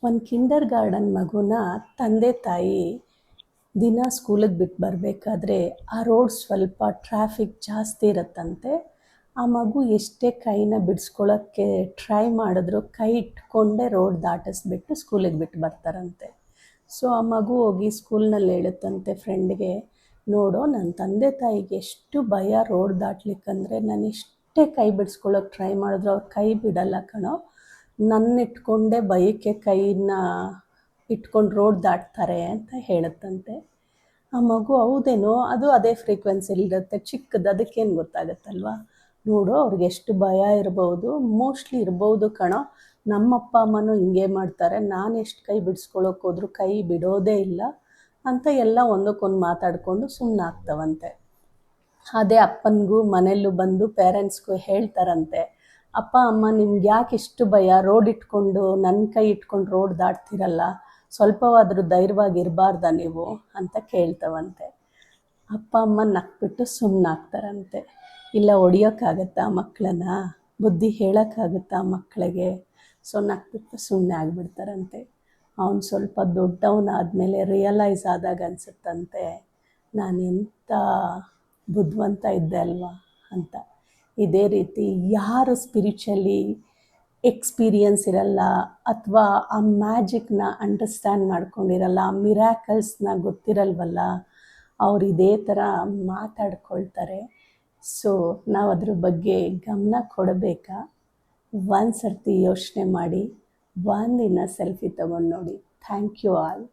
ಒಂದು Kinder garden ಮಗುನ ತಂದೆ ತಾಯಿ ದಿನ ಸ್ಕೂಲಿಗೆ ಬಿಟ್ಟು ಬರಬೇಕಾದ್ರೆ ಆ ರೋಡ್ ಸ್ವಲ್ಪ ಟ್ರಾಫಿಕ್ ಜಾಸ್ತಿ ಇರುತ್ತಂತೆ. ಆ ಮಗು ಎಷ್ಟೇ ಕೈನ ಬಿಡಿಸ್ಕೊಳ್ಳೋಕ್ಕೆ ಟ್ರೈ ಮಾಡಿದ್ರು ಕೈ ಇಟ್ಕೊಂಡೇ ರೋಡ್ ದಾಟಿಸ್ಬಿಟ್ಟು ಸ್ಕೂಲಿಗೆ ಬಿಟ್ಟು ಬರ್ತಾರಂತೆ. ಸೊ ಆ ಮಗು ಹೋಗಿ ಸ್ಕೂಲ್ನಲ್ಲಿ ಹೇಳುತ್ತಂತೆ ಫ್ರೆಂಡ್ಗೆ, ನೋಡು ನನ್ನ ತಂದೆ ತಾಯಿಗೆ ಎಷ್ಟು ಭಯ ರೋಡ್ ದಾಟ್ಲಿಕ್ಕಂದರೆ, ನಾನು ಎಷ್ಟೇ ಕೈ ಬಿಡಿಸ್ಕೊಳ್ಳೋಕೆ ಟ್ರೈ ಮಾಡಿದ್ರು ಅವ್ರು ಕೈ ಬಿಡಲ್ಲ ಕಣೋ, ನನ್ನ ಇಟ್ಕೊಂಡೇ ಭಯಕ್ಕೆ ಕೈನ ಇಟ್ಕೊಂಡು ರೋಡ್ ದಾಟ್ತಾರೆ ಅಂತ ಹೇಳುತ್ತಂತೆ. ಆ ಮಗು ಹೌದೇನೋ, ಅದು ಅದೇ ಫ್ರೀಕ್ವೆನ್ಸಿಲಿರುತ್ತೆ, ಚಿಕ್ಕದು, ಅದಕ್ಕೇನು ಗೊತ್ತಾಗುತ್ತಲ್ವ. ನೋಡು ಅವ್ರಿಗೆ ಎಷ್ಟು ಭಯ ಇರ್ಬೋದು, ಮೋಸ್ಟ್ಲಿ ಇರ್ಬೋದು ಕಣೋ, ನಮ್ಮಪ್ಪ ಅಮ್ಮನೂ ಹಿಂಗೆ ಮಾಡ್ತಾರೆ, ನಾನು ಎಷ್ಟು ಕೈ ಬಿಡಿಸ್ಕೊಳ್ಳೋಕೆ ಹೋದ್ರೂ ಕೈ ಬಿಡೋದೇ ಇಲ್ಲ ಅಂತ ಎಲ್ಲ ಒಂದಕ್ಕೊಂದು ಮಾತಾಡಿಕೊಂಡು ಸುಮ್ಮನಾಗ್ತವಂತೆ. ಅದೇ ಅಪ್ಪನಿಗೂ ಮನೆಯಲ್ಲೂ ಬಂದು ಪೇರೆಂಟ್ಸ್ಗೂ ಹೇಳ್ತಾರಂತೆ, ಅಪ್ಪ ಅಮ್ಮ ನಿಮ್ಗೆ ಯಾಕೆ ಇಷ್ಟು ಭಯ, ರೋಡ್ ಇಟ್ಕೊಂಡು ನನ್ನ ಕೈ ಇಟ್ಕೊಂಡು ರೋಡ್ ದಾಟ್ತಿರಲ್ಲ, ಸ್ವಲ್ಪವಾದರೂ ಧೈರ್ಯವಾಗಿರಬಾರ್ದ ನೀವು ಅಂತ ಕೇಳ್ತವಂತೆ. ಅಪ್ಪ ಅಮ್ಮ ನಕ್ಬಿಟ್ಟು ಸುಮ್ಮನಾಗ್ತಾರಂತೆ. ಇಲ್ಲ, ಹೊಡಿಯೋಕ್ಕಾಗತ್ತಾ ಮಕ್ಕಳನ್ನ, ಬುದ್ಧಿ ಹೇಳೋಕ್ಕಾಗುತ್ತಾ ಮಕ್ಕಳಿಗೆ? ಸೊ ನಕ್ಬಿಟ್ಟು ಸುಮ್ಮನೆ ಆಗಿಬಿಡ್ತಾರಂತೆ. ಅವನು ಸ್ವಲ್ಪ ದೊಡ್ಡವನಾದಮೇಲೆ ರಿಯಲೈಸ್ ಆದಾಗ ಅನಿಸುತ್ತಂತೆ, ನಾನು ಎಂಥ ಬುದ್ಧಿವಂತ ಇದ್ದೆ ಅಲ್ವಾ ಅಂತ. ಇದೇ ರೀತಿ ಯಾರು ಸ್ಪಿರಿಚುವಲಿ ಎಕ್ಸ್ಪೀರಿಯನ್ಸ್ ಇರಲ್ಲ ಅಥವಾ ಆ ಮ್ಯಾಜಿಕ್ನ ಅಂಡರ್ಸ್ಟ್ಯಾಂಡ್ ಮಾಡ್ಕೊಂಡಿರಲ್ಲ, ಆ ಮಿರಾಕಲ್ಸ್ನ ಗೊತ್ತಿರಲ್ವಲ್ಲ, ಅವ್ರು ಇದೇ ಥರ ಮಾತಾಡ್ಕೊಳ್ತಾರೆ. ಸೊ ನಾವು ಅದ್ರ ಬಗ್ಗೆ ಗಮನ ಕೊಡಬೇಕಾ? ಒಂದು ಸರ್ತಿ ಯೋಚನೆ ಮಾಡಿ, ಒಂದಿನ ಸೆಲ್ಫಿ ತಗೊಂಡು ನೋಡಿ. Thank you all.